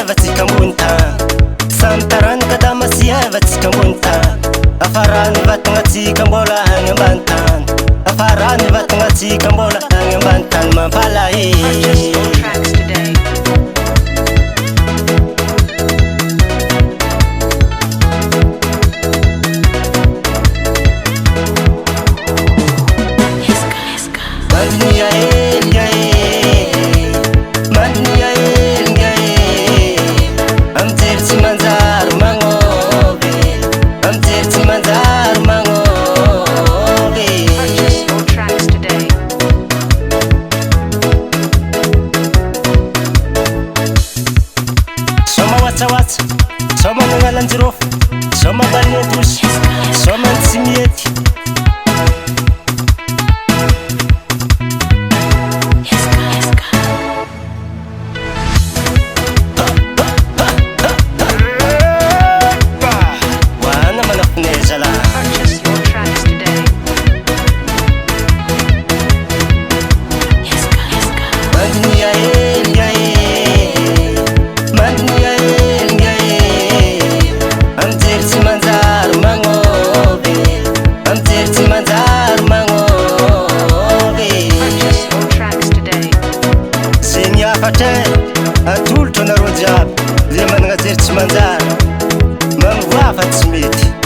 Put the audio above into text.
masiavatsika ambony tany samy tarany kada masiavatsika ambony tany afarany vatagnatsika mbola agny ambany tany afarany vatagnatsika mbola agny ambany tany mampalahelo. Soma nangalanjirofo, soma balnetusy, soma ntsimiety. Wana manafineza la atolotro anareo jiaby le managnajery tsy manjary magnivoafa tsy mety.